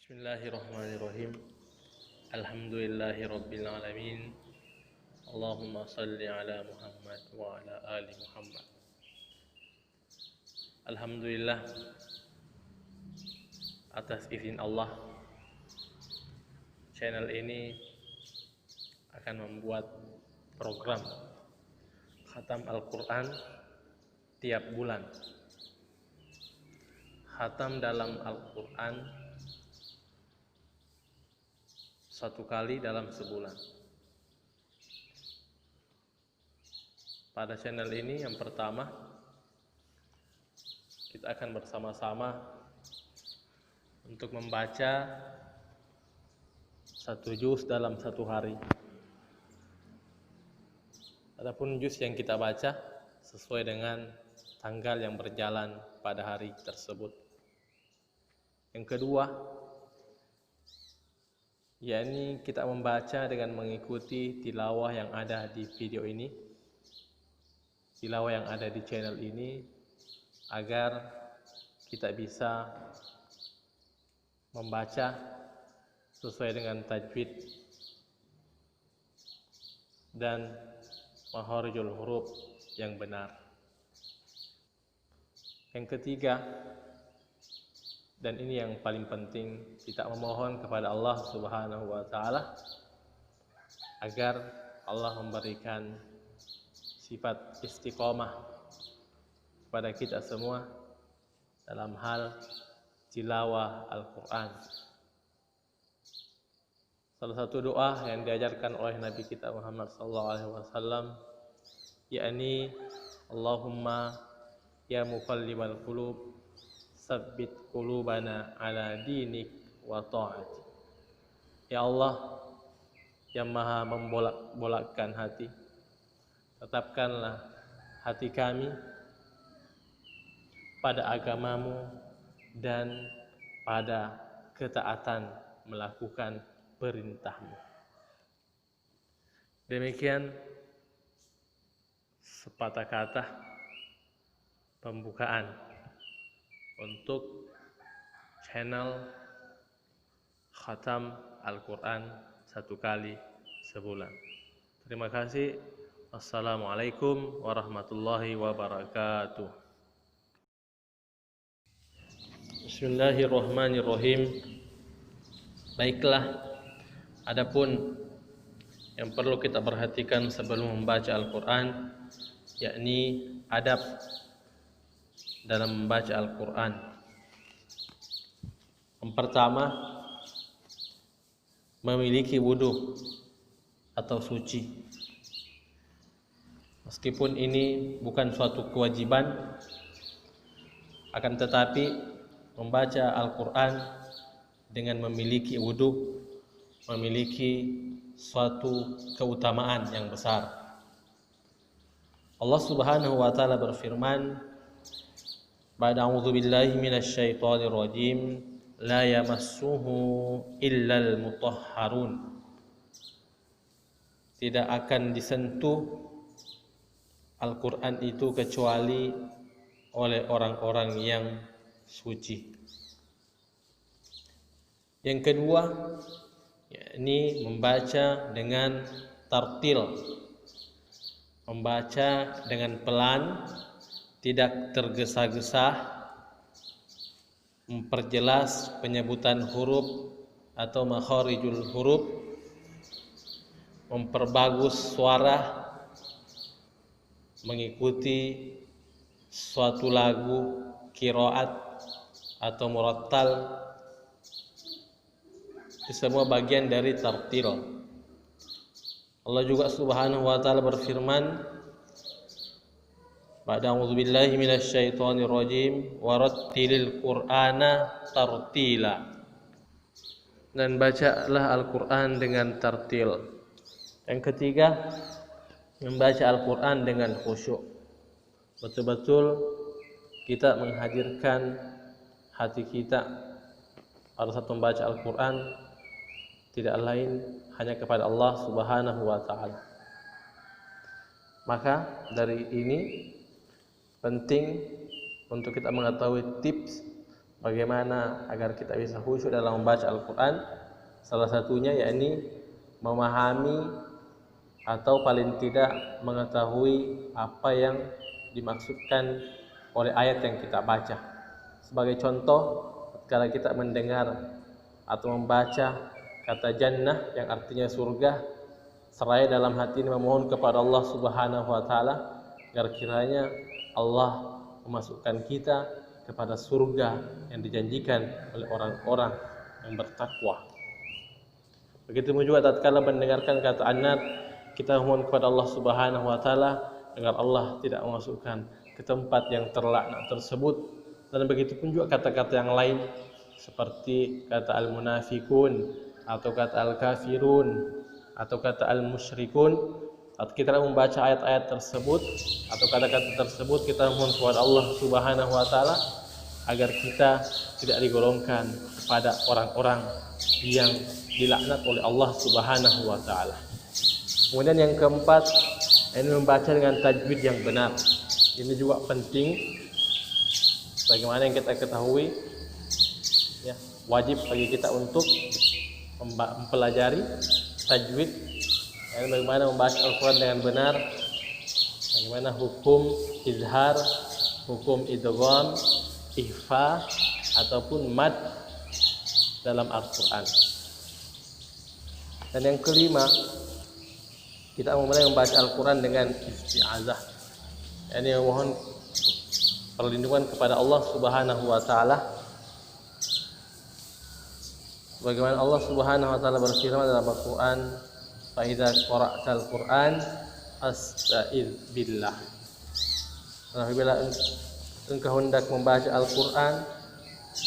Bismillahirrahmanirrahim. Alhamdulillahi rabbil alamin. Allahumma salli ala Muhammad wa ala ali Muhammad. Alhamdulillah, atas izin Allah, channel ini akan membuat program khatam Al-Quran tiap bulan. Khatam dalam Al-Quran satu kali dalam sebulan. Pada channel ini yang pertama, kita akan bersama-sama untuk membaca satu juz dalam satu hari. Adapun juz yang kita baca sesuai dengan tanggal yang berjalan pada hari tersebut. Yang kedua, yakni kita membaca dengan mengikuti tilawah yang ada di video ini, tilawah yang ada di channel ini, agar kita bisa membaca sesuai dengan tajwid dan makharijul huruf yang benar. Yang ketiga, dan ini yang paling penting, kita memohon kepada Allah Subhanahu wa Ta'ala agar Allah memberikan sifat istiqomah kepada kita semua dalam hal tilawah Al-Quran. Salah satu doa yang diajarkan oleh Nabi kita Muhammad SAW, yakni Allahumma ya muqallibal qulub sabbit qulubana ala dinik wa ta'ati. Ya Allah yang maha membolak-bolakkan hati, tetapkanlah hati kami pada agamamu dan pada ketaatan melakukan perintahmu. Demikian sepatah kata pembukaan untuk channel Khatam Al-Quran satu kali sebulan. Terima kasih. Assalamualaikum warahmatullahi wabarakatuh. Bismillahirrahmanirrahim. Baiklah, adapun yang perlu kita perhatikan sebelum membaca Al-Quran, yakni adab dalam membaca Al-Quran. Yang pertama, memiliki wudu atau suci. Meskipun ini bukan suatu kewajiban, akan tetapi membaca Al-Quran dengan memiliki wudu memiliki suatu keutamaan yang besar. Allah Subhanahu wa Ta'ala berfirman, ba'da a'udzu billahi minasyaitonir rajim, la yamassuhu illal mutahharun. Tidak akan disentuh Al-Quran itu kecuali oleh orang-orang yang suci. Yang kedua, yakni membaca dengan tartil, membaca dengan pelan, tidak tergesa-gesa, memperjelas penyebutan huruf atau makharijul huruf, memperbagus suara, mengikuti suatu lagu qiraat atau murattal. Itu semua bagian dari tartil. Allah juga Subhanahu wa Ta'ala berfirman, ba'da a'udzu billahi minasyaitonir rajim warattilil qur'ana tartila. Dan bacalah Al-Qur'an dengan tartil. Yang ketiga, membaca Al-Quran dengan khusyuk. Betul-betul kita menghadirkan hati kita pada saat membaca Al-Quran, tidak lain hanya kepada Allah Subhanahu wa Ta'ala. Maka dari ini penting untuk kita mengetahui tips bagaimana agar kita bisa khusyuk dalam membaca Al-Quran. Salah satunya yakni memahami atau paling tidak mengetahui apa yang dimaksudkan oleh ayat yang kita baca. Sebagai contoh, ketika kita mendengar atau membaca kata jannah yang artinya surga, seraya dalam hati ini memohon kepada Allah Subhanahu wa taala agar kiranya Allah memasukkan kita kepada surga yang dijanjikan oleh orang-orang yang bertakwa. Begitu juga tatkala mendengarkan kata an-nar, kita mohon kepada Allah Subhanahu wa taala agar Allah tidak memasukkan ke tempat yang terlaknat tersebut. Dan begitu pun juga kata-kata yang lain seperti kata al-munafikun atau kata al-kafirun atau kata al-musyrikun. Atau kita membaca ayat-ayat tersebut atau kata-kata tersebut, kita mohon kepada Allah Subhanahu wa taala agar kita tidak digolongkan kepada orang-orang yang dilaknat oleh Allah Subhanahu wa taala. Kemudian yang keempat, ini membaca dengan tajwid yang benar. Ini juga penting. Bagaimana yang kita ketahui, ya, wajib bagi kita untuk mempelajari tajwid, dan bagaimana membaca Al-Quran dengan benar, bagaimana hukum izhar, hukum idgham, ikhfa ataupun mad dalam Al-Quran. Dan yang kelima, kita mulai membaca Al-Quran dengan isti'azah, yakni memohon perlindungan kepada Allah Subhanahu wa taala. Bagaimana Allah Subhanahu wa taala berfirman dalam Al-Quran, "Fa idza qara'tal Qur'an fasta'idz billah." Apabila engkau hendak membaca Al-Quran,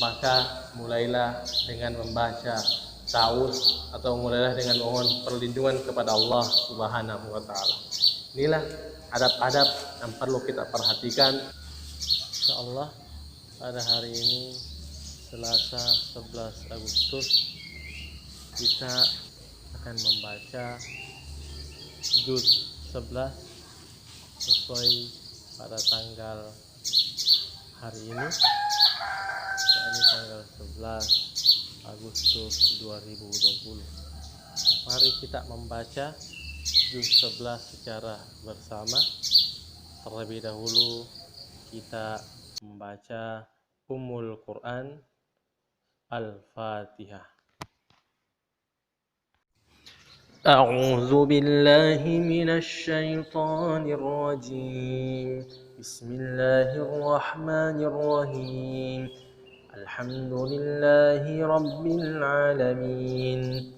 maka mulailah dengan membaca ta'awudz atau mulailah dengan mohon perlindungan kepada Allah Subhanahu wa taala. Inilah adab-adab yang perlu kita perhatikan. Insyaallah pada hari ini Selasa 11 Agustus kita akan membaca juz 11 sesuai pada tanggal hari ini, yakni tanggal 11 Agustus 2020. Mari kita membaca juz 11 secara bersama. Terlebih dahulu kita membaca Ummul Quran Al-Fatihah. A'udzu billahi minasy syaithanir rajim. Bismillahirrahmanirrahim. Alhamdulillahi rabbil alamin.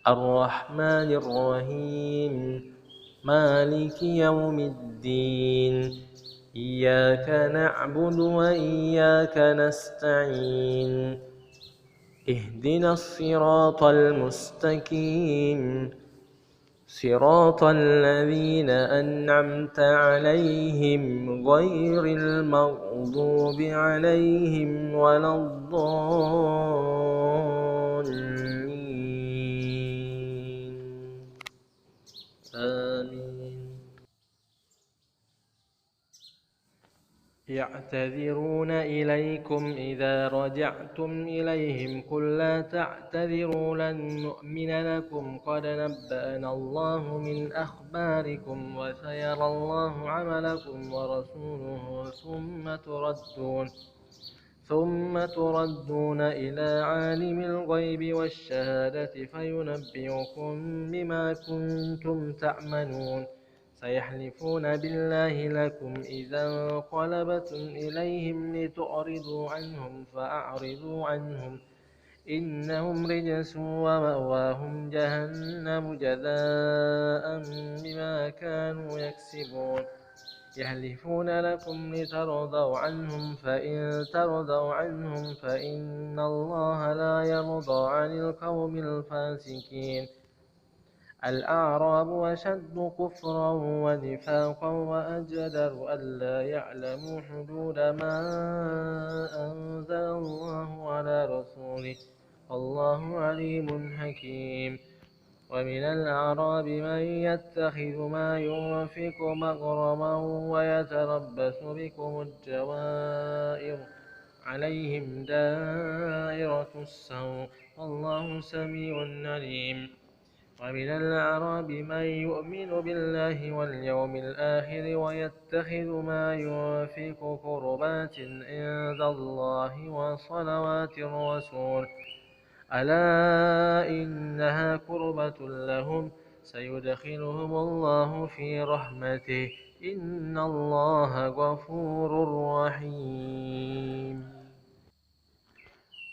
Ar-Rahmanir Rahim. Maliki yaumiddin. Iyyaka na'budu wa iyyaka nasta'in. Ihdinas siratal mustaqim. Siratal ladzina an'amta 'alaihim ghairil maghdubi 'alaihim waladdallin. Amin. يعتذرون إليكم إذا رجعتم إليهم قل لا تعتذروا لن نؤمن لكم قد نبأنا الله من أخباركم وسيرى الله عملكم ورسوله ثم تردون إلى عالم الغيب والشهادة فينبئكم بما كنتم تعملون. سيحلفون بالله لكم إذا انقلبتم إليهم لتعرضوا عنهم فأعرضوا عنهم إنهم رجس ومأواهم جهنم جزاء بما كانوا يكسبون. يحلفون لكم لترضوا عنهم فإن ترضوا عنهم فإن الله لا يرضى عن القوم الفاسقين. الأعراب أشد كفرا ونفاقا وأجدر ألا يعلموا حدود ما أنزل الله على رسوله والله عليم حكيم. ومن الأعراب من يتخذ ما ينفق مغرما ويتربص بكم الدوائر عليهم دائرة السوء والله سميع عليم. ومن الأعراب من يؤمن بالله واليوم الآخر ويتخذ ما ينفق قربات عند الله وصلوات الرسول ألا إنها قربة لهم سيدخلهم الله في رحمته إن الله غفور رحيم.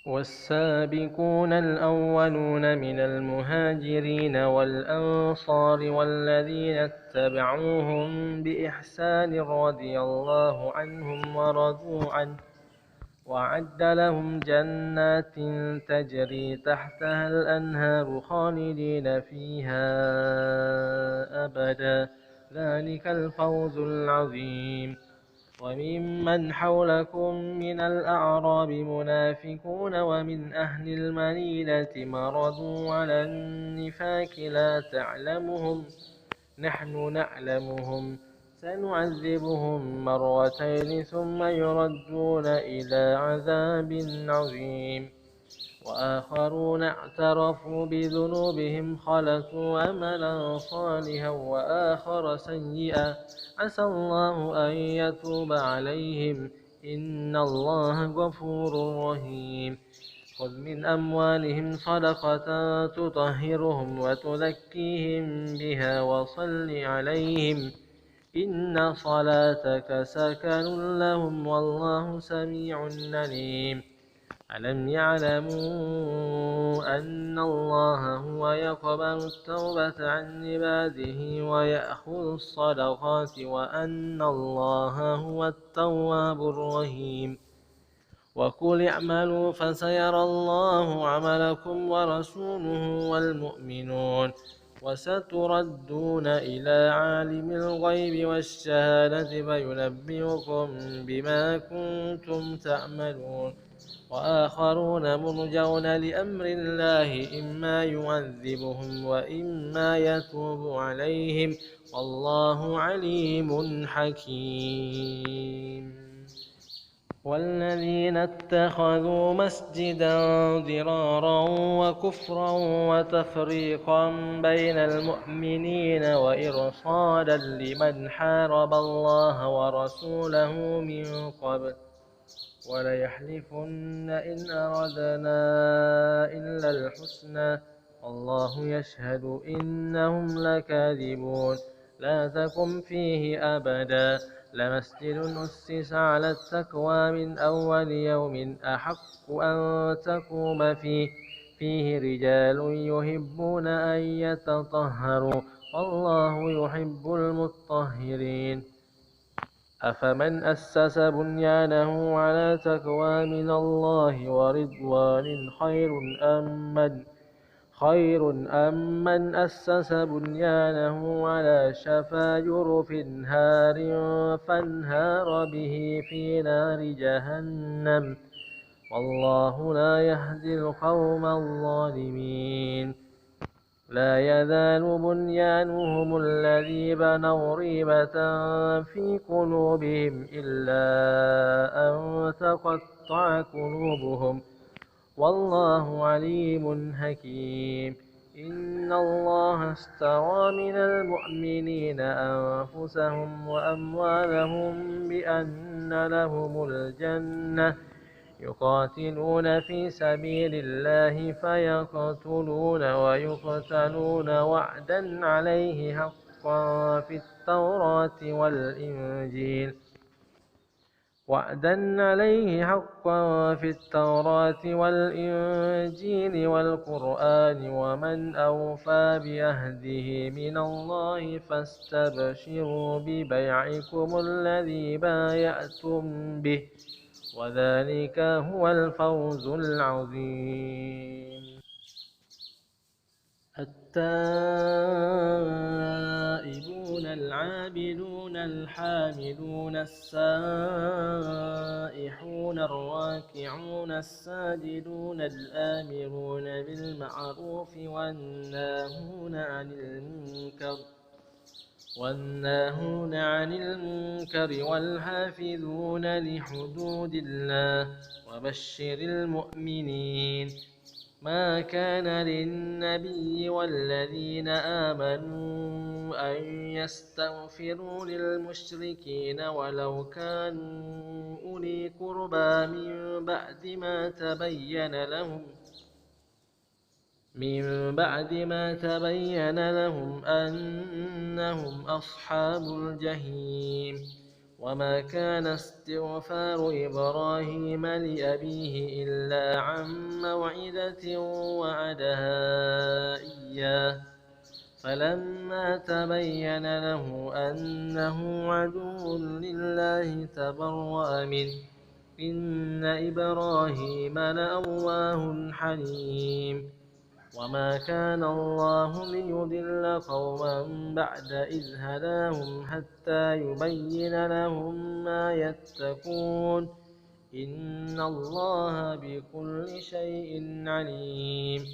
والسابقون الأولون من المهاجرين والأنصار والذين اتبعوهم بإحسان رضي الله عنهم ورضوا عنه وأعد لهم جنات تجري تحتها الأنهار خالدين فيها أبدا ذلك الفوز العظيم. وممن حولكم من الأعراب منافقون ومن أهل المدينة مرضوا على النفاق لا تعلمهم نحن نعلمهم سنعذبهم مرتين ثم يردون إلى عذاب عظيم. وآخرون اعترفوا بذنوبهم خلقوا أملا صالحا وآخر سيئا عسى الله أن يتوب عليهم إن الله غفور رحيم. خذ من أموالهم صدقة تطهرهم وتزكيهم بها وصل عليهم إن صلاتك سكن لهم والله سميع عليم. ألم يعلموا أن الله هو يقبل التوبة عن عباده ويأخذ الصدقات وأن الله هو التواب الرحيم. وقل اعملوا فسيرى الله عملكم ورسوله والمؤمنون وستردون إلى عالم الغيب والشهادة فينبئكم بما كنتم تعملون. وآخرون مرجون لأمر الله إما يعذبهم وإما يتوب عليهم والله عليم حكيم. والذين اتخذوا مسجدا ضرارا وكفرا وتفريقا بين المؤمنين وإرصادا لمن حارب الله ورسوله من قبل وليحلفن إن أردنا إلا الحسنى والله يشهد إنهم لكاذبون. لا تقم فيه أبدا لمسجد أسس على التقوى من أول يوم أحق أن تقوم فيه رجال يحبون أن يتطهروا والله يحب المطهرين. أفمن أسس بنيانه على تقوى من الله ورضوان خير أم من أسس بنيانه على شفا جرف هار فانهار به في نار جهنم والله لا يهدي القوم الظالمين. لا يزال بنيانهم الذي بنوا ريبة في قلوبهم إلا أن تقطع قلوبهم والله عليم حكيم. إن الله اشترى من المؤمنين أنفسهم وأموالهم بأن لهم الجنة يقاتلون في سبيل الله فيقتلون ويقتلون وعدا عليه حقا في التوراة والإنجيل والقرآن ومن أوفى بعهده من الله فاستبشروا ببيعكم الذي بايعتم به وذلك هو الفوز العظيم. التائبون العابدون الحامدون السائحون الراكعون الساجدون الآمرون بالمعروف والناهون عن المنكر والناهون عن المنكر والحافظون لحدود الله وبشر المؤمنين. ما كان للنبي والذين آمنوا أن يستغفروا للمشركين ولو كانوا أولي قربى من بعد ما تبين لهم أنهم أصحاب الجحيم. وما كان استغفار إبراهيم لأبيه إلا عن موعدة وعدها إياه فلما تبين له أنه عدو لله تبرأ منه إن إبراهيم لأواه حليم. وما كان الله ليضل قوما بعد إذ هداهم حتى يبين لهم ما يتقون إن الله بكل شيء عليم.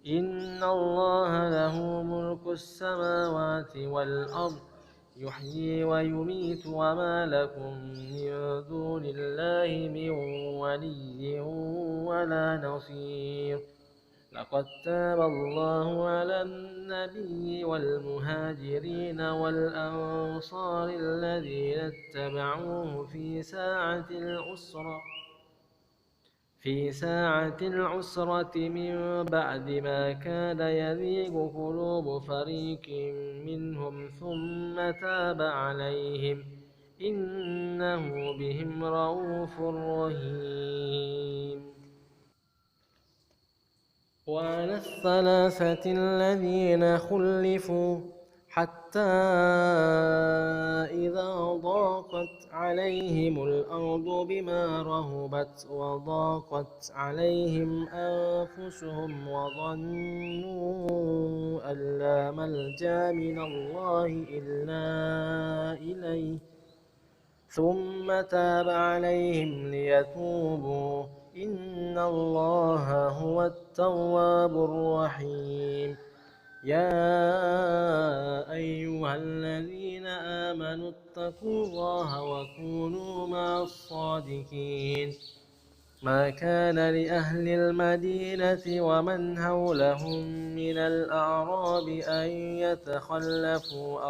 إن الله له ملك السماوات والأرض يحيي ويميت وما لكم من دون الله من ولي ولا نصير. لقد تاب الله على النبي والمهاجرين والأنصار الذين اتبعوه في ساعة العسرة من بعد ما كاد يزيغ قلوب فريق منهم ثم تاب عليهم إنه بهم رءوف رحيم. وعلى الثلاثة الذين خلفوا حتى إذا ضاقت عليهم الأرض بما رهبت وضاقت عليهم أنفسهم وظنوا أن لا ملجأ من الله إلا إليه ثم تاب عليهم ليتوبوا إن الله هو التواب الرحيم. يا أيها الذين آمنوا اتقوا الله وكونوا مع الصادقين. ما كان لأهل المدينة ومن حولهم من الأعراب أن يتخلفوا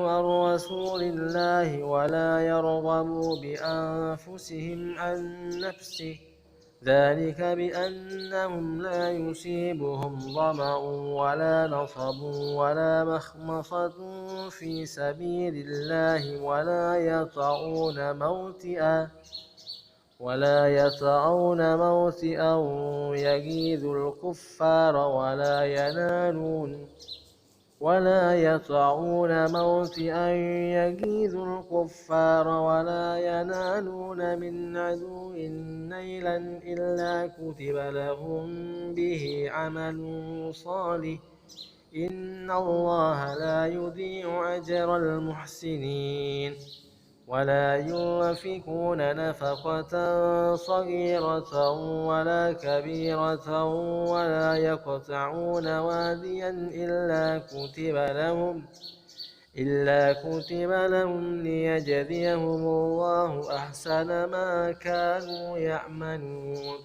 عن رسول الله ولا يرغبوا بأنفسهم عن نفسه ذلك بأنهم لا يصيبهم ظمأ ولا نصب ولا مخمصة في سبيل الله ولا يطعون موطئا يغيظ الكفار ولا ينالون من عدو نيلا إلا كتب لهم به عمل صالح إن الله لا يضيع أجر المحسنين. ولا ينفقون نفقة صغيرة ولا كبيرة ولا يقطعون واديا إلا كتب لهم ليجزيهم الله أحسن ما كانوا يعملون.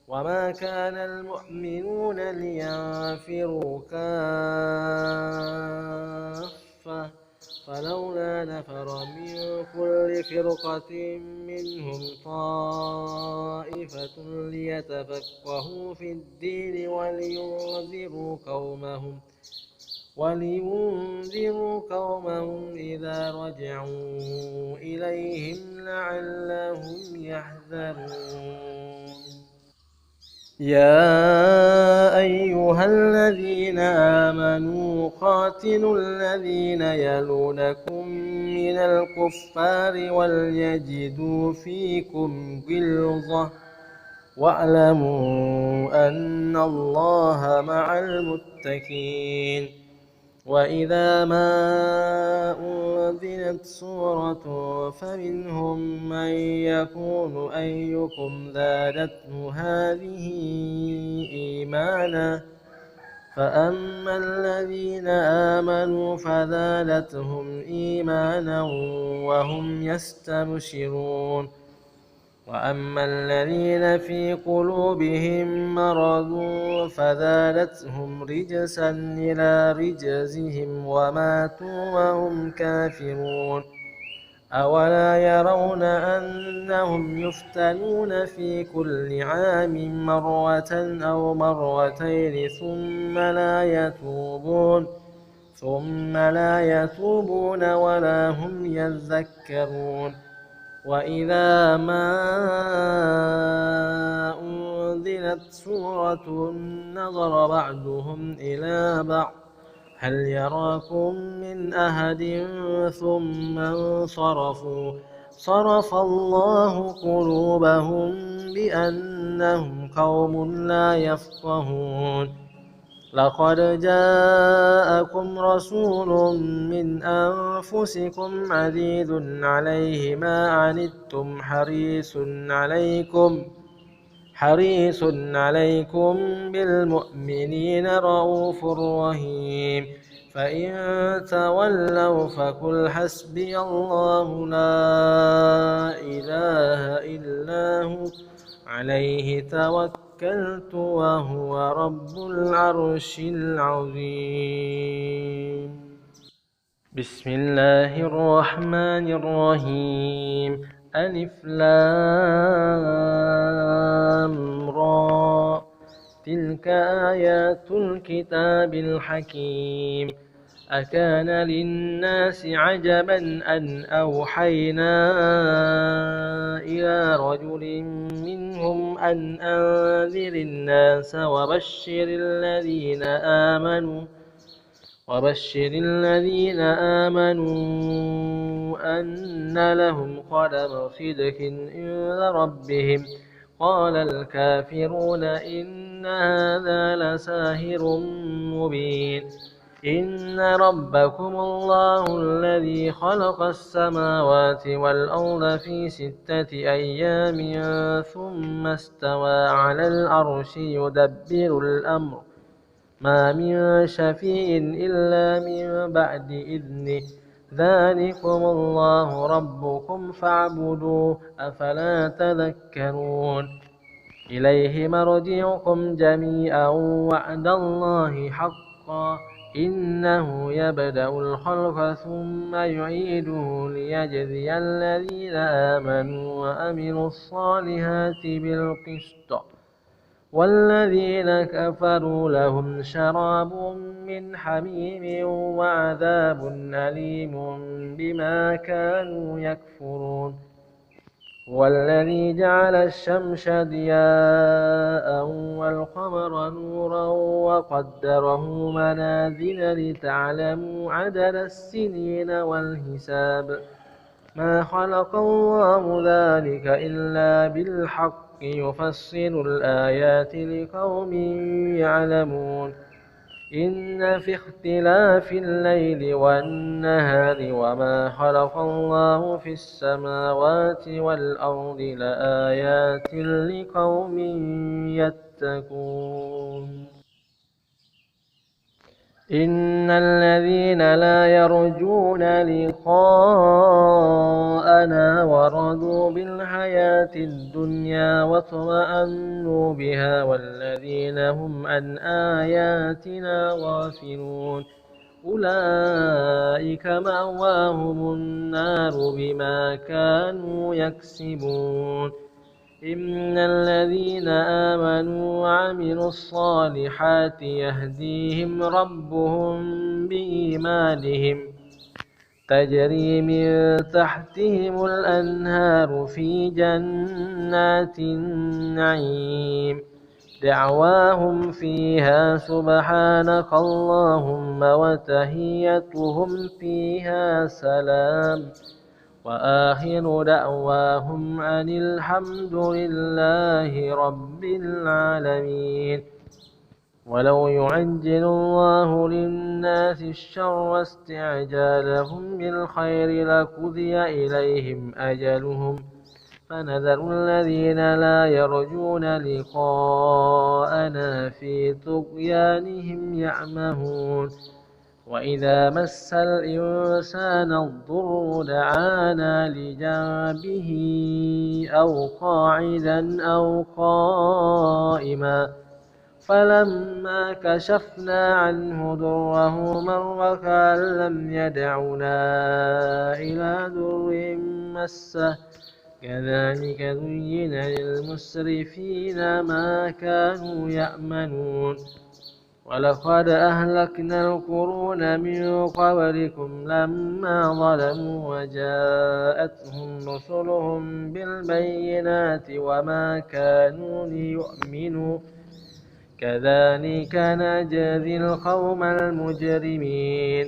وما كان المؤمنون لينفروا كافة فلولا نفر من كل فرقة منهم طائفة ليتفقهوا في الدين ولينذروا قومهم إذا رجعوا إليهم لعلهم يحذرون. يا أيها الذين آمنوا قاتلوا الذين يلونكم من الكفار وليجدوا فيكم غلظة واعلموا أن الله مع المتقين. وإذا ما أنزلت سورة فمنهم من يقول أيكم زادته هذه إيمانا فأما الذين آمنوا فزادتهم إيمانا وهم يستبشرون وأما الذين في قلوبهم مرض فزادتهم رجسا إلى رجزهم وماتوا وهم كافرون أولا يرون أنهم يفتنون في كل عام مرة أو مرتين ثم لا يتوبون ولا هم يذكرون وإذا ما أنزلت سورة نظر بعضهم إلى بعض هل يراكم من أحد ثم انصرفوا صرف الله قلوبهم بأنهم قوم لا يفقهون لقد جاءكم رسول من أنفسكم عزيز عليه ما عنتم حريص عليكم بالمؤمنين رؤوف رحيم فإن تولوا فقل حسبي الله لا إله إلا هو عليه توكلت وهو رب العرش العظيم بسم الله الرحمن الرحيم ألف لام را تلك آيات الكتاب الحكيم أكان للناس عجبا أن أوحينا إلى رجل منهم أن أنذر الناس وبشر الذين آمنوا أن لهم قدم صدق عند ربهم قال الكافرون إن هذا لساحر مبين إن ربكم الله الذي خلق السماوات والأرض في 6 أيام ثم استوى على العرش يدبر الأمر ما من شفيع إلا من بعد إذنه ذلكم الله ربكم فاعبدوه أفلا تذكرون إليه مرجعكم جميعا وعد الله حقا إنه يبدأ الخلق ثم يعيده ليجزي الذين آمنوا وعملوا الصالحات بالقسط والذين كفروا لهم شراب من حميم وعذاب أليم بما كانوا يكفرون والذي جعل الشمس ضياء والقمر نورا وقدره منازل لتعلموا عدد السنين والحساب ما خلق الله ذلك إلا بالحق يفصل الآيات لقوم يعلمون إن في اختلاف الليل والنهار وما خلق الله في السماوات والأرض لآيات لقوم يتقون إن الذين لا يرجون لقاءنا ورضوا بالحياة الدنيا واطمأنوا بها والذين هم عن آياتنا غافلون أولئك مأواهم النار بما كانوا يكسبون إن الذين آمنوا وعملوا الصالحات يهديهم ربهم بإيمانهم تجري من تحتهم الأنهار في جنات النعيم دعواهم فيها سبحانك اللهم وتحيتهم فيها سلام وآخر دعواهم أن الحمد لله رب العالمين ولو يعجل الله للناس الشر استعجالهم بالخير لقضي إليهم أجلهم فنذر الذين لا يرجون لقاءنا في طغيانهم يعمهون وإذا مس الإنسان الضر دعانا لجنبه أو قاعدا أو قائما فلما كشفنا عنه ضره مر كأن لم يدعنا إلى ضر مسه كذلك زين للمسرفين ما كانوا يأمنون ولقد أهلكنا القرون من قبلكم لما ظلموا وجاءتهم رسلهم بالبينات وما كانوا ليؤمنوا كذلك نجزي القوم المجرمين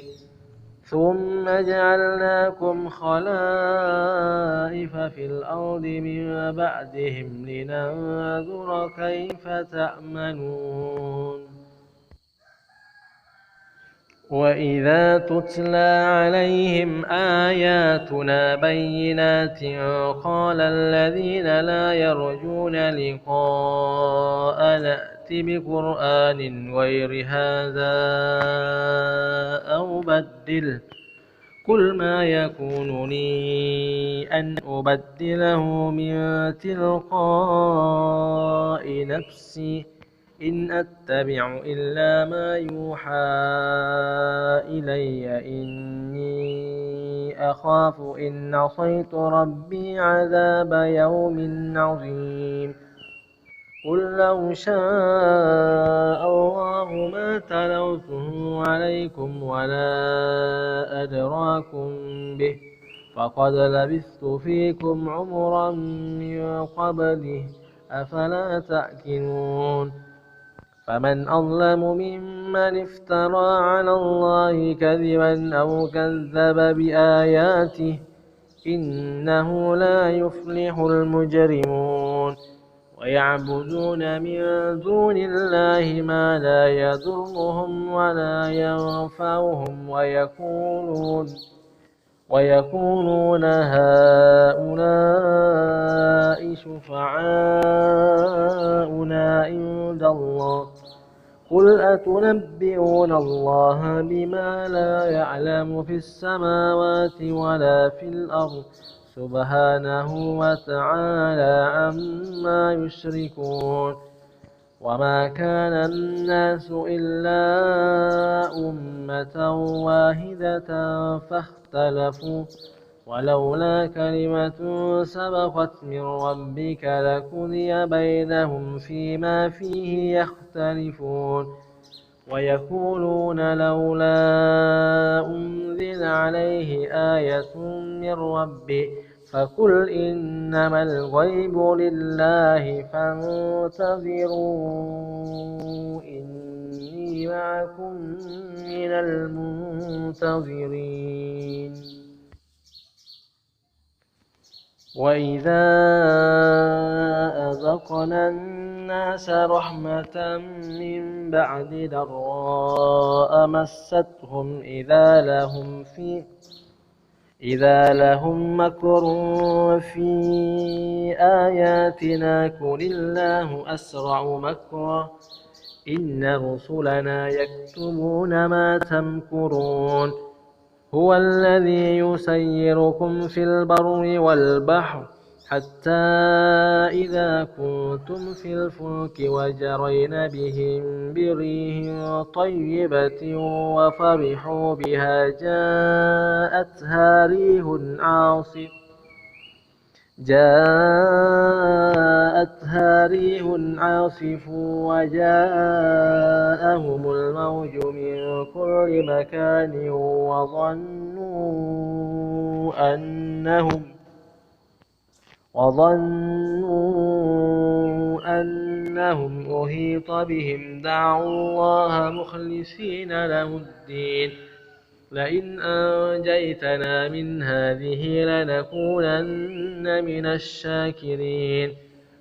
ثم جعلناكم خلائف في الأرض من بعدهم لننظر كيف تأمنون وإذا تتلى عليهم آياتنا بينات قال الذين لا يرجون لقاءنا ائت بقرآن غير هذا أو بدله قل ما يكون لي أن أبدله من تلقاء نفسي إن أتبع إلا ما يوحى إلي إني أخاف إن عصيت ربي عذاب يوم عظيم قل لو شاء الله ما تلوته عليكم ولا أدراكم به فقد لبثت فيكم عمرا من قبله أفلا تأكلون فمن أظلم ممن افترى على الله كذبا أو كذب بآياته إنه لا يفلح المجرمون ويعبدون من دون الله ما لا يضرهم ولا ينفعهم ويقولون هؤلاء شفعاؤنا عند الله قل أتنبئون الله بما لا يعلم في السماوات ولا في الأرض سبحانه وتعالى عما يشركون وما كان الناس إلا أمة واحدة فاختلفوا ولولا كلمة سبقت من ربك لقضي بينهم فيما فيه يختلفون ويقولون لولا أنزل عليه آية من ربه فقل إنما الغيب لله فانتظروا إني معكم من المنتظرين وإذا أذقنا الناس رحمة من بعد ضراء مستهم إذا لهم مكر في آياتنا قل الله أسرع مكرا إن رسلنا يكتبون ما تمكرون هو الذي يسيركم في البر والبحر حتى إذا كنتم في الفلك وجرين بهم بريح طيبة وفرحوا بها جاءتها ريح عاصف وجاءهم الموج من كل مكان وظنوا أنهم أحيط بهم دعوا الله مخلصين له الدين لئن أنجيتنا من هذه لنكونن من الشاكرين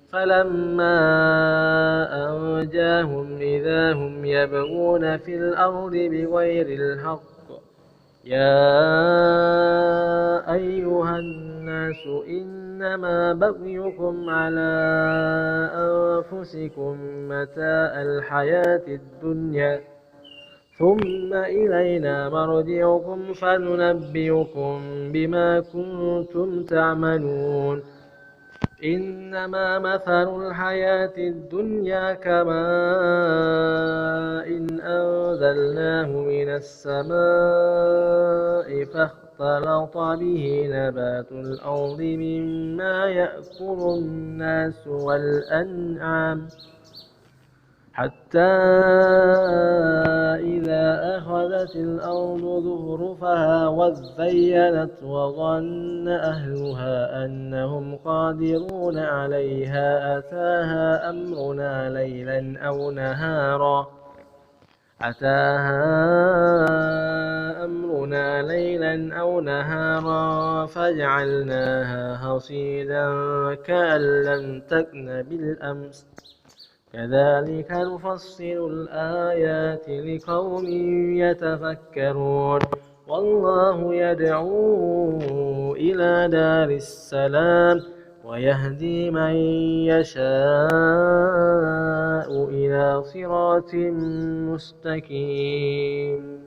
فلما أنجاهم إذا هم يبغون في الأرض بغير الحق يا أيها الناس الناس إنما بغيكم على أنفسكم متاع الحياة الدنيا ثم إلينا مرجعكم فننبئكم بما كنتم تعملون إنما مثل الحياة الدنيا كماء إن أنزلناه من السماء فاختلط به نبات الأرض مما يأكل الناس والأنعام حتى إذا أخذت الأرض زخرفها وزينت وظن أهلها أنهم قادرون عليها أتاها أمرنا ليلا أو نهارا فجعلناها حصيدا كأن لم تكن بالأمس كذلك نفصل الآيات لقوم يتفكرون والله يدعو إلى دار السلام ويهدي من يشاء إلى صراط مستقيم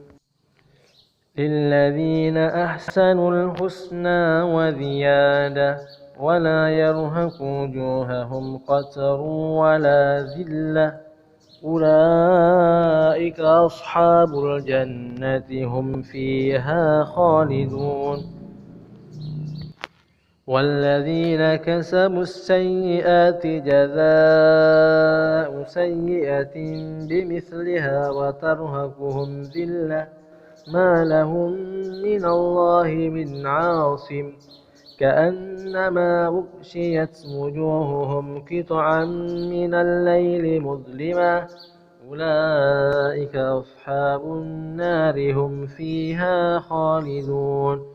للذين أحسنوا الحسنى وزيادة ولا يرهق وجوههم قتر ولا ذلة أولئك أصحاب الجنة هم فيها خالدون والذين كسبوا السيئات جزاء سيئة بمثلها وترهقهم ذلة ما لهم من الله من عاصم كأنما أغشيت وجوههم قطعا من الليل مظلما أولئك أصحاب النار هم فيها خالدون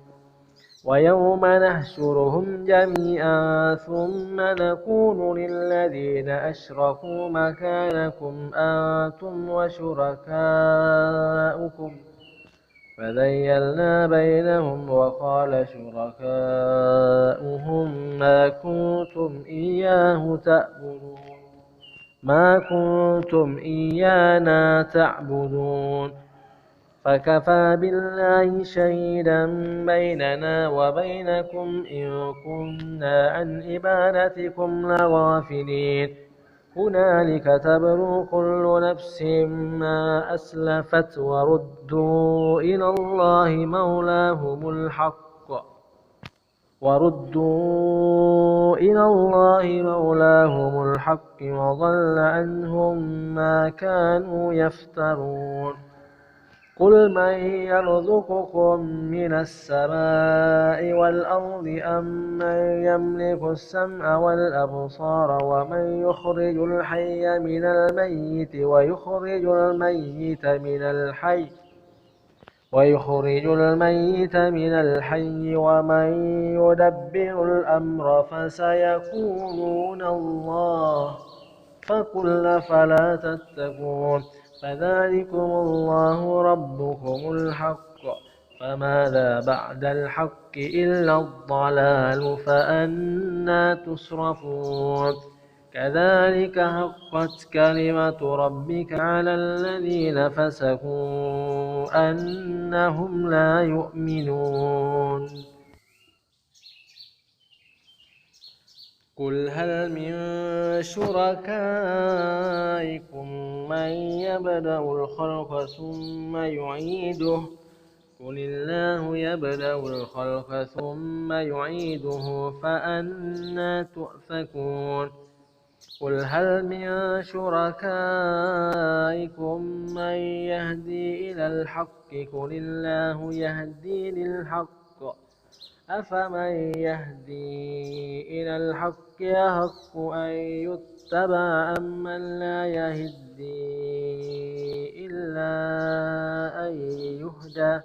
ويوم نحشرهم جميعا ثم نقول للذين أشركوا مكانكم أنتم وشركاؤكم فزيلنا بينهم وقال شركاؤهم ما كنتم إيانا تعبدون فكفى بالله شهيدا بيننا وبينكم إن كنا عن عبادتكم لغافلين هنالك تبلو كل نفس ما أسلفت وردوا إلى الله مولاهم الحق وضل عنهم ما كانوا يفترون قل من يرزقكم من السماء والأرض أم من يملك السمع والأبصار ومن يخرج الحي من الميت ويخرج الميت من الحي ومن يدبر الأمر فسيقولون الله فقل فلا تتقون فذلكم الله ربكم الحق فماذا بعد الحق إلا الضلال فأنى تصرفون كذلك حقت كلمة ربك على الذين فسقوا أنهم لا يؤمنون قل هل من شركائكم من يبدأ الخلق ثم يعيده قل الله يبدأ الخلق ثم يعيده فأنى تؤفكون قل هل من شركائكم من يهدي إلى الحق قل الله يهدي للحق أفمن يهدي إلى الحق يحق أن يتبع أمن لا يهدي إلا أن يهدى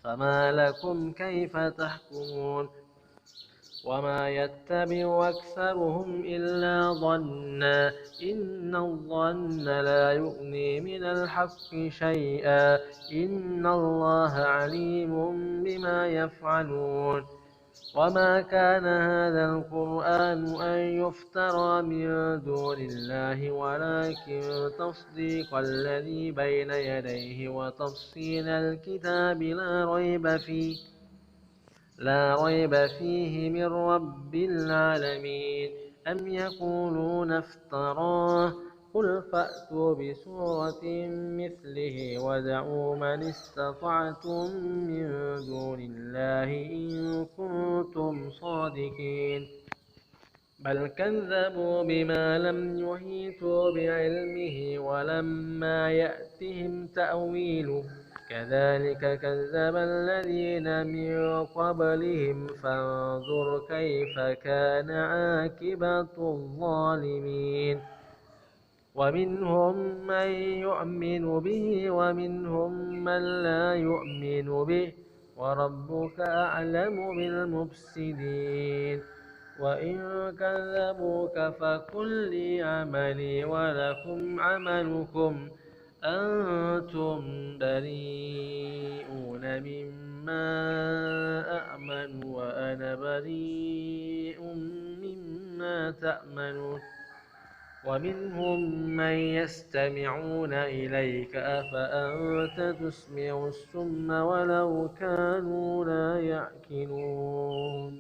فما لكم كيف تحكمون وما يتبع أكثرهم إلا ظنا إن الظن لا يغني من الحق شيئا إن الله عليم بما يفعلون وما كان هذا القرآن أن يفترى من دون الله ولكن تصديق الذي بين يديه وتفصيل الكتاب لا ريب فيه من رب العالمين. أم يقولون افتراه قل فأتوا بسورة مثله وادعوا من استطعتم من دون الله إن كنتم صادقين. بل كذبوا بما لم يحيطوا بعلمه ولما يأتهم تأويله كذلك كذب الذين من قبلهم فانظر كيف كان عاقبة الظالمين. ومنهم من يؤمن به ومنهم من لا يؤمن به وربك أعلم بالمفسدين. وإن كذبوك فقل لي عملي ولكم عملكم أنتم بريئون مما أعمل وأنا بريء مما تعملون. ومنهم من يستمعون إليك أفأنت تسمع الصم ولو كانوا لا يعقلون.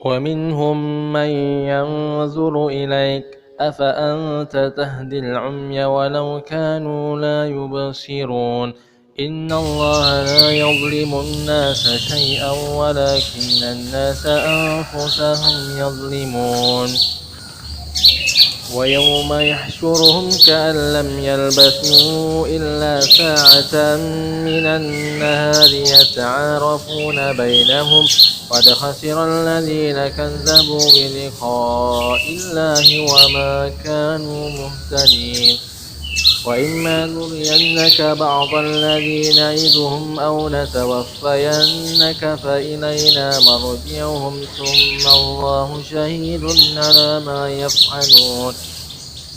ومنهم من ينظر إليك أفأنت تهدي العمي ولو كانوا لا يبصرون. إن الله لا يظلم الناس شيئا ولكن الناس أنفسهم يظلمون. ويوم يحشرهم كأن لم يلبثوا إلا ساعة من النهار يتعارفون بينهم قد خسر الذين كذبوا بلقاء الله وما كانوا مهتدين. وإما نرينك بعض الذي نعدهم أو نتوفينك فإلينا مرجعهم ثم الله شهيد على ما يفعلون.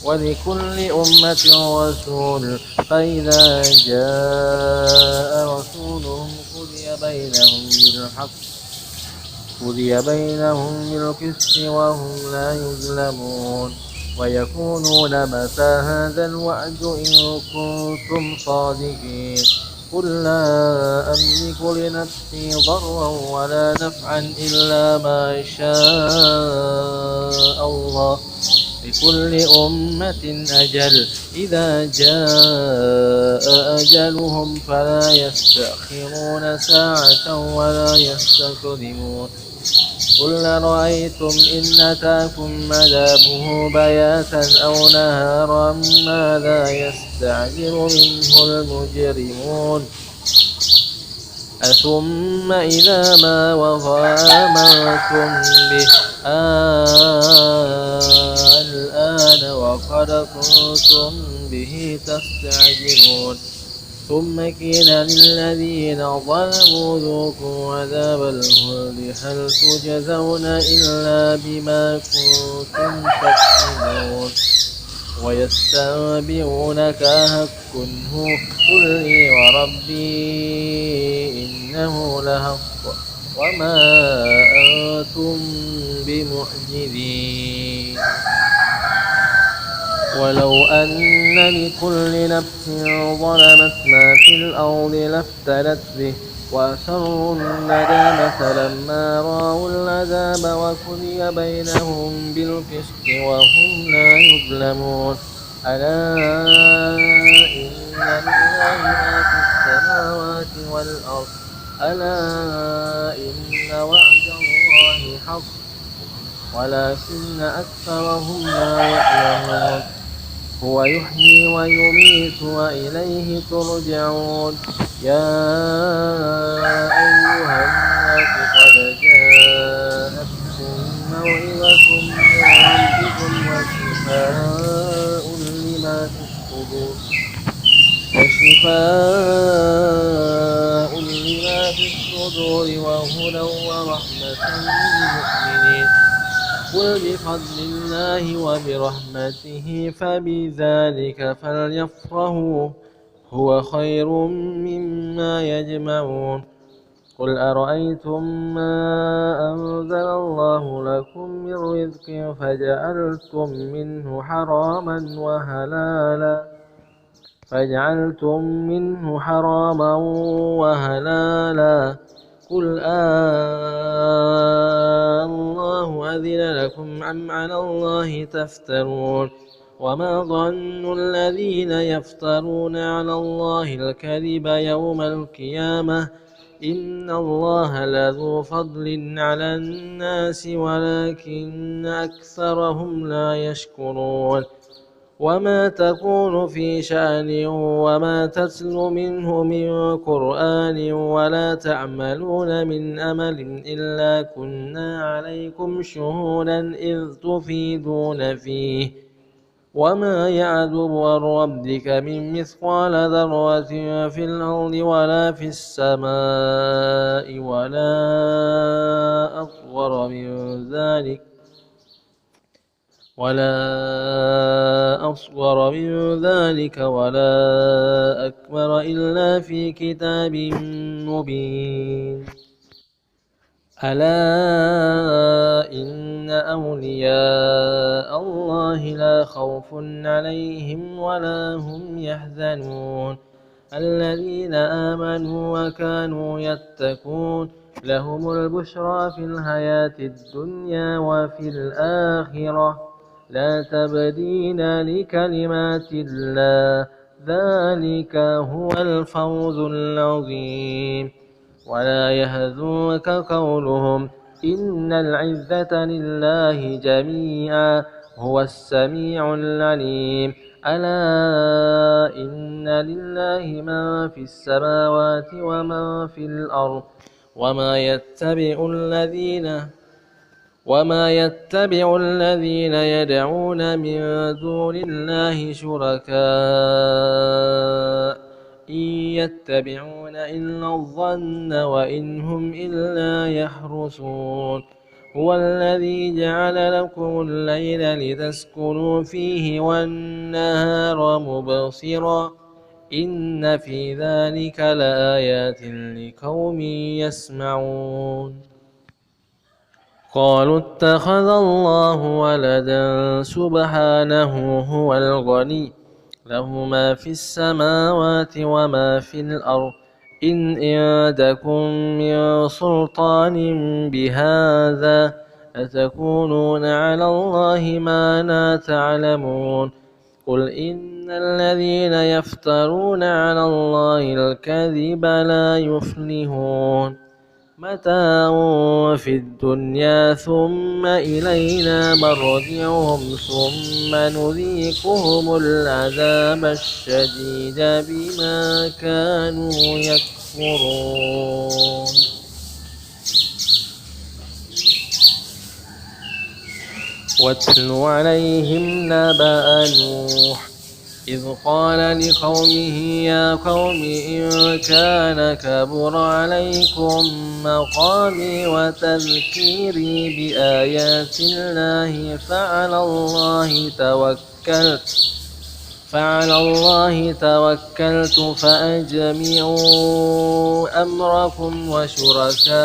ولكل أمة رسول فإذا جاء رسولهم قضي بينهم بالقسط وهم لا يظلمون. ويقولون متى هذا الوعد إن كنتم صادقين. قل لا أملك لنفسي ضرا ولا نفعا إلا ما شاء الله لكل أمة أجل إذا جاء أجلهم فلا يستأخرون ساعة ولا يستقدمون. قل أرأيتم إن أتاكم عذابه بياتا أو نهارا ماذا يستعجل منه المجرمون. أثم إذا ما وقع آمنتم به الآن وقد كنتم به تستعجلون. ثم قيل للذين ظلموا ذوقوا عذاب الخلد هل تجزون إلا بما كنتم تكسبون. ويستنبئونك أحق هو قل لي وربي إنه لحق وما أنتم بمعجزين. ولو أن لكل نفس ظلمت ما في الأرض لافتدت به وأسروا الندامة لما رأوا العذاب وقضي بينهم بالقسط وهم لا يظلمون. ألا إن لله ما في السماوات والأرض ألا إن وعد الله حق ولكن أكثرهم لا يعلمون. هو يحيي ويميت وإليه ترجعون. يا أيها الناس قد جاءتكم موعظة من ربكم وشفاء لما في الصدور وهدى ورحمة للمؤمنين. قل بفضل الله وبرحمته فبذلك فليفرحوا هو خير مما يجمعون. قل أرأيتم ما أنزل الله لكم من رزق فجعلتم منه حراما وهلالا قل الله أذن لكم أم على الله تفترون وما ظن الذين يفترون على الله الكذب يوم القيامة إن الله لذو فضل على الناس ولكن أكثرهم لا يشكرون وما تكون في شأن وما تتلو منه من قرآن ولا تعملون من أمل إلا كنا عليكم شهودا إذ تفيدون فيه وما يعذب عن ربك من مثقال ذرة في الأرض ولا في السماء ولا أصغر من ذلك ولا أكبر إلا في كتاب مبين ألا إن أولياء الله لا خوف عليهم ولا هم يحزنون الذين آمنوا وكانوا يتقون لهم البشرى في الحياة الدنيا وفي الآخرة لا تبديل لكلمات الله ذلك هو الفوز العظيم ولا يحزنك قولهم إن العزة لله جميعا هو السميع العليم ألا إن لله ما في السماوات وما في الأرض وما يتبع الذين يدعون من دون الله شركاء إن يتبعون إلا الظن وإن هم إلا يخرصون هو الذي جعل لكم الليل لتسكنوا فيه والنهار مبصرا إن في ذلك لآيات لقوم يسمعون قالوا اتخذ الله ولدا سبحانه هو الغني له ما في السماوات وما في الأرض إن عندكم من سلطان بهذا أتقولون على الله ما لا تعلمون قل إن الذين يفترون على الله الكذب لا يفلحون متاع في الدنيا ثم إلينا مرجعهم ثم نذيقهم العذاب الشديد بما كانوا يكفرون واتل عليهم نبأ نوح إذ قال لقومه يا قوم إن كان كبر عليكم مقامي وتذكيري بآيات الله فعلى الله توكلت فأجمعوا أمركم وشركاءكم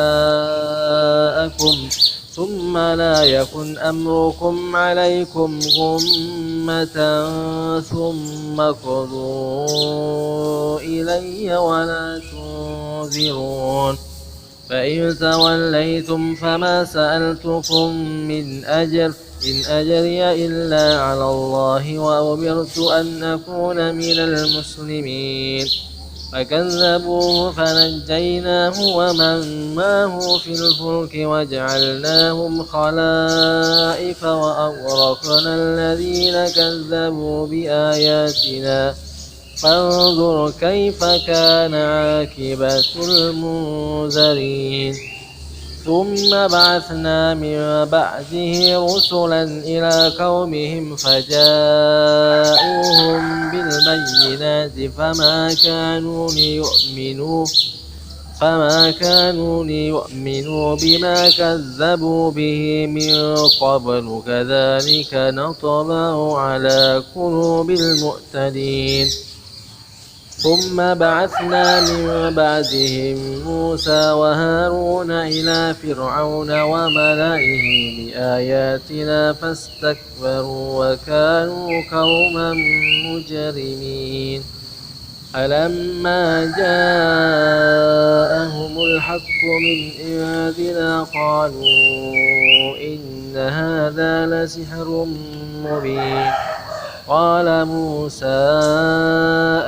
ثم لا يكن أمركم عليكم غمة ثم قضوا إلي ولا تنذرون فإن توليتم فما سألتكم من أجر إن أجري إلا على الله وأمرت أن أكون من المسلمين فكذبوه فنجيناه ومن معه في الفلك وجعلناهم خلائف وأغرقنا الذين كذبوا بآياتنا فانظر كيف كان عاقبة المنذرين ثم بعثنا من بعده رسلا إلى قومهم فجاءوهم بالبينات فما كانوا ليؤمنوا بما كذبوا به من قبل كذلك نطبع على قلوب المعتدين ثم بعثنا من بعدهم موسى وهارون إلى فرعون وملئه بآياتنا فاستكبروا وكانوا قوما مجرمين فلما جاءهم الحق من عندنا قالوا إن هذا لسحر مبين قال موسى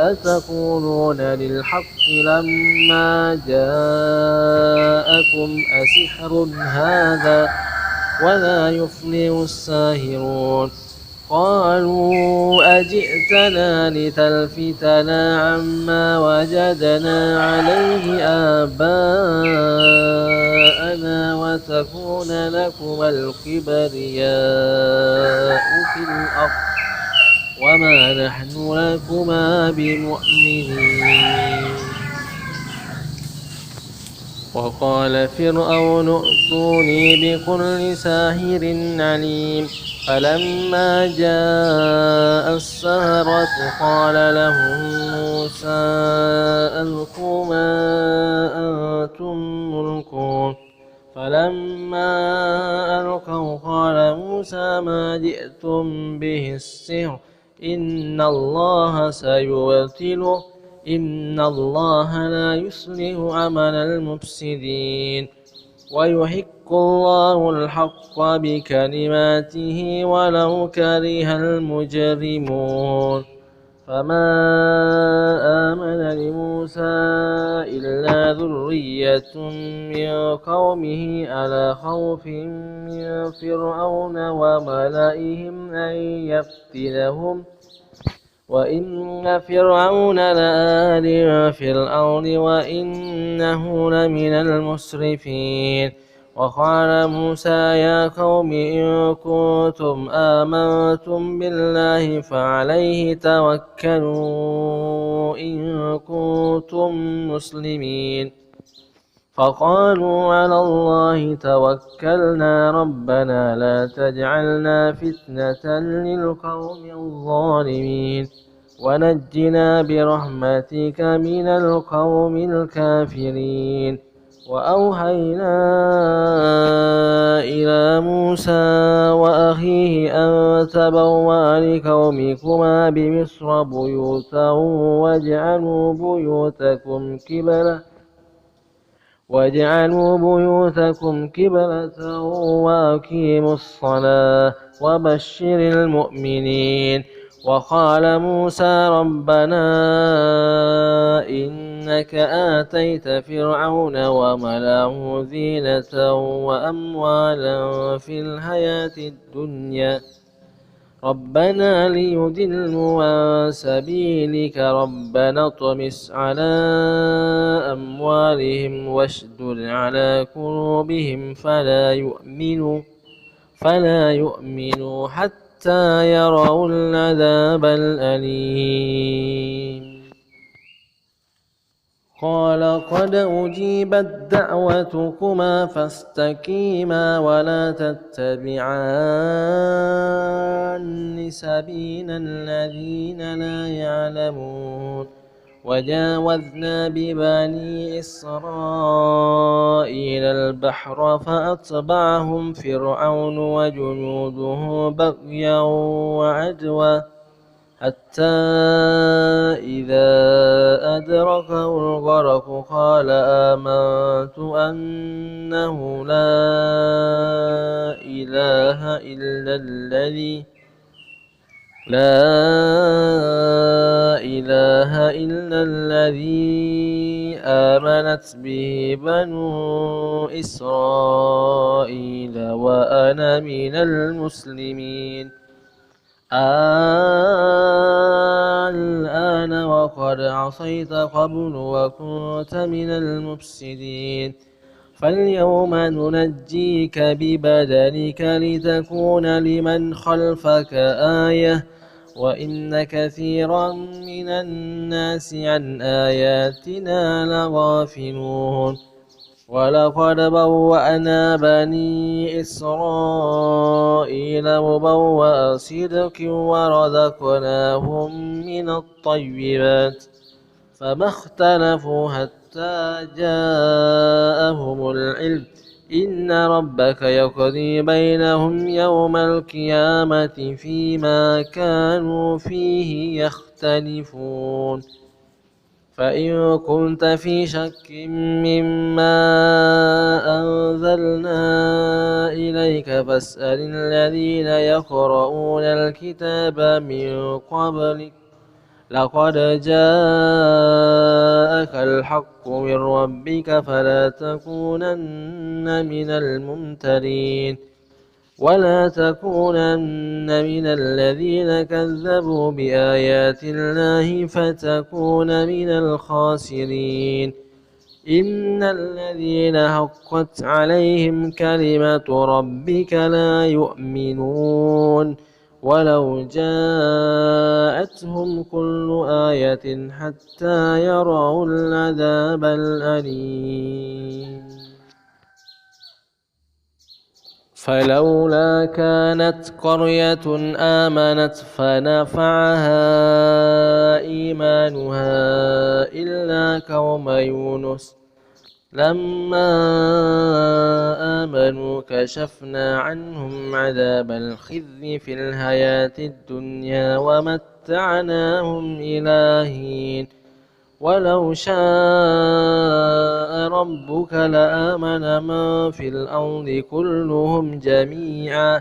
أتقولون للحق لما جاءكم أسحر هذا ولا يفلح الساحرون قالوا أجئتنا لتلفتنا عما وجدنا عليه آباءنا وتكون لكم الكبرياء في الأرض وما نحن لكما بمؤمنين وقال فرعون ائتوني بكل ساحر عليم فلما جاء السحرة قال لهم موسى ألقوا ما أنتم ملقون فلما ألقوا قال موسى ما جئتم به السحر إن الله سيبطله إن الله لا يصلح عمل المفسدين ويحق الله الحق بكلماته ولو كره المجرمون فما آمن لموسى إلا ذرية من قومه على خوف من فرعون وملئهم أن يفتنهم وإن فرعون لآل في الأرض وإنه لمن المسرفين وقال موسى يا قوم إن كنتم آمنتم بالله فعليه توكلوا إن كنتم مسلمين فقالوا على الله توكلنا ربنا لا تجعلنا فتنة للقوم الظالمين ونجنا برحمتك من القوم الكافرين وأوحينا إلى موسى وأخيه أن تبوأ لقومكما بمصر بيوتا واجعلوا بيوتكم قبلة وأقيموا الصلاة وبشر المؤمنين وقال موسى ربنا إنك آتيت فرعون وملأه زينة وأموالا في الحياة الدنيا ربنا ليضلوا عن سبيلك ربنا اطمس على أموالهم واشدد على قلوبهم فلا يؤمنوا حتى يروا العذاب الأليم قال قد أجيبت دعوتكما فاستقيما ولا تتبعان سبيل الذين لا يعلمون وجاوزنا ببني إسرائيل البحر فأتبعهم فرعون وجنوده بغيا وعدوا حتى إذا أدركه الغرق قال آمنت أنه لا إله إلا الذي آمنت به بنو إسرائيل وأنا من المسلمين الآن وقد عصيت قبل وكنت من المفسدين فاليوم ننجيك ببدنك لتكون لمن خلفك آية وإن كثيرا من الناس عن آياتنا لغافلون ولقد بوأنا بني إسرائيل مبوأ صدق ورزقناهم من الطيبات فما اختلفوا حتى جاءهم العلم إن ربك يقضي بينهم يوم القيامة فيما كانوا فيه يختلفون فإن كنت في شك مما أنزلنا إليك فاسأل الذين يقرؤون الكتاب من قبلك لقد جاءك الحق من ربك فلا تكونن من الممترين ولا تكونن من الذين كذبوا بآيات الله فتكون من الخاسرين إن الذين حقت عليهم كلمة ربك لا يؤمنون ولو جاءتهم كل آية حتى يروا العذاب الأليم فلولا كانت قرية آمنت فنفعها إيمانها إلا قوم يونس لما آمنوا كشفنا عنهم عذاب الخزي في الحياة الدنيا ومتعناهم إلى حين ولو شاء ربك لآمن من في الأرض كلهم جميعا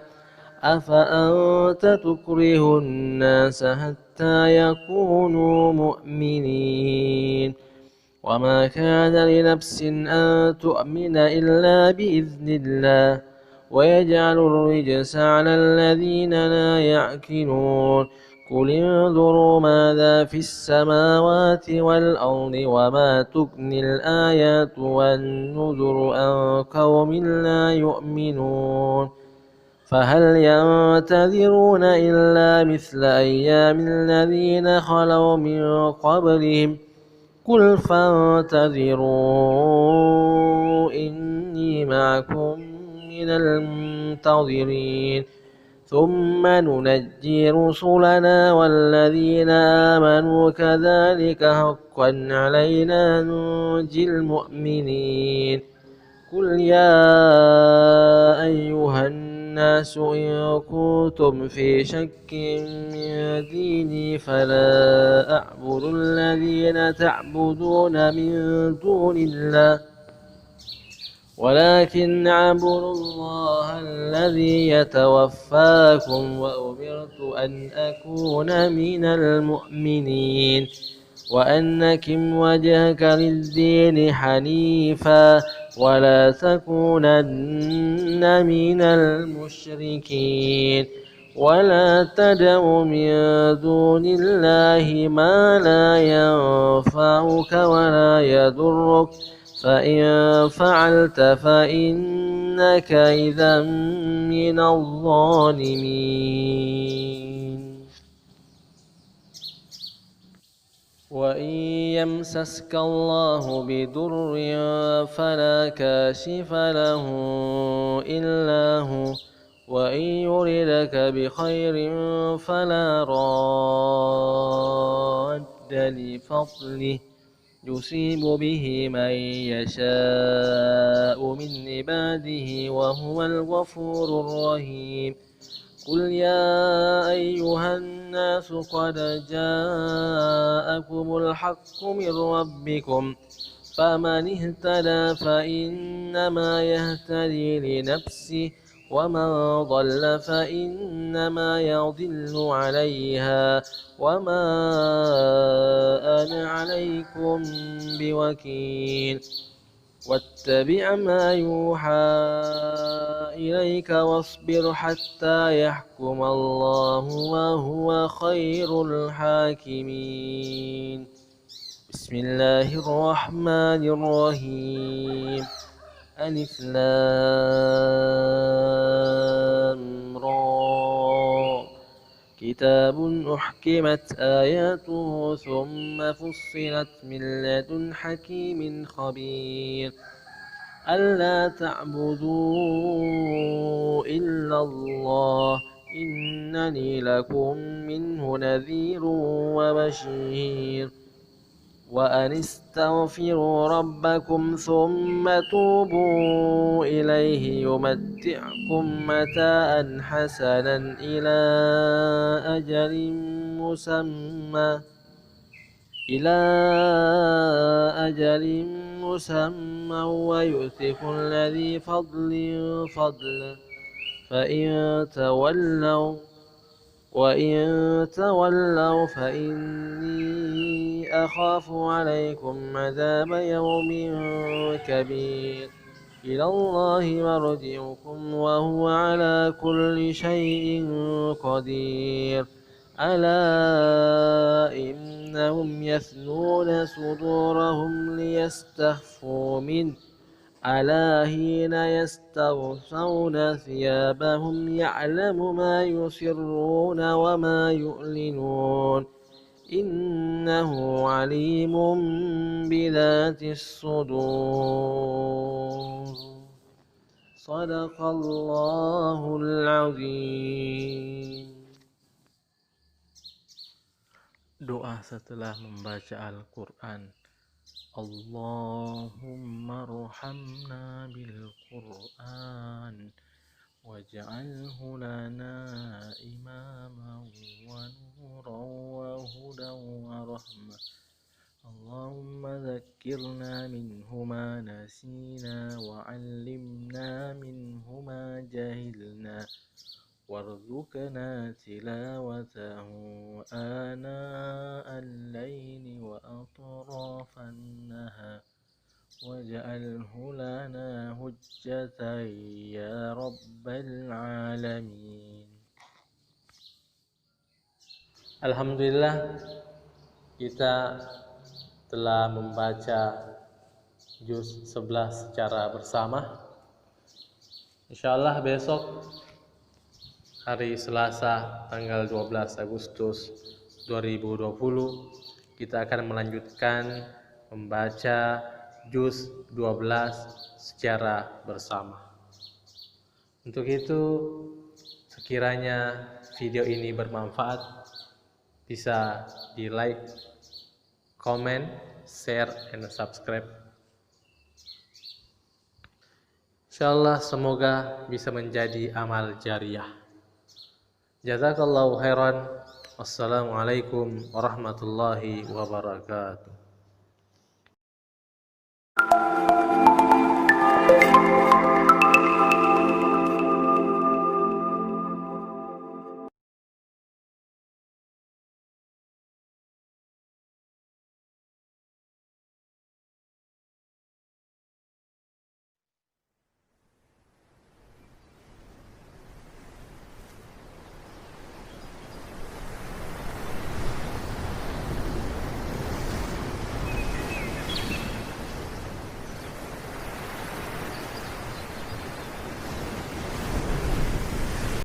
أفأنت تكره الناس حتى يكونوا مؤمنين وما كان لنفس أن تؤمن إلا بإذن الله ويجعل الرجس على الذين لا يعقلون قل انظروا ماذا في السماوات والأرض وما تغني الآيات والنذر عن قوم لا يؤمنون فهل ينتظرون إلا مثل أيام الذين خلوا من قبلهم قل فانتظروا إني معكم من المنتظرين ثم ننجي رسلنا والذين آمنوا كذلك حقا علينا ننجي المؤمنين قل يا أيها الناس إن كنتم في شك من ديني فلا أعبد الذين تعبدون من دون الله ولكن أعبد الله الذي يتوفاكم وأمرت أن أكون من المؤمنين وأن أقم وجهك للدين حنيفا ولا تكونن من المشركين ولا تدع من دون الله ما لا ينفعك ولا يضرك فإن فعلت فإنك إذا من الظالمين وإن يمسسك الله بضر فلا كاشف له إلا هو وإن يردك بخير فلا راد لفضله يصيب به من يشاء من عباده وهو الغفور الرحيم قل يا أيها الناس قد جاءكم الحق من ربكم فمن اهتدى فإنما يهتدي لنفسه ومن ضل فإنما يضل عليها وما أنا عليكم بوكيل واتبع ما يوحى إليك واصبر حتى يحكم الله وهو خير الحاكمين بسم الله الرحمن الرحيم ألف لام را كتاب أحكمت آياته ثم فصلت من لدن حكيم خبير ألا تعبدوا إلا الله إنني لكم منه نذير وبشير وأن استغفروا ربكم ثم توبوا إليه يمتعكم متاعا حسنا إلى أجل مسمى ويؤتي كل ذي فضل فضله وإن تولوا فإني أخاف عليكم عذاب يوم كبير إلى الله مرجعكم وهو على كل شيء قدير ألا إنهم يثنون صدورهم ليستخفوا منه ألا حين يستغشون ثيابهم يعلم ما يسرون وما يعلنون إنه عليم بذات الصدور صدق الله العظيم. Doa setelah membaca Al-Quran. Allahumma arhamna bil Qur'an waj'alhu lana imaman wa nuran wa hudan wa rahmah. Allahumma dhakkirna minhu ma nasina wa 'allimna minhu ma jahilna warzuqna tilawatahu ana al-laili wa atrafan nahar waj'alhu lana hujjatan ya rabbal alamin. Alhamdulillah, kita telah membaca juz 11 secara bersama. Insyaallah besok hari Selasa tanggal 12 Agustus 2020 kita akan melanjutkan membaca juz 12 secara bersama. Untuk itu, sekiranya video ini bermanfaat, bisa di like, comment, share, and subscribe. Insyaallah semoga bisa menjadi amal jariah. Jazakallahu khairan. Wassalamualaikum warahmatullahi wabarakatuh.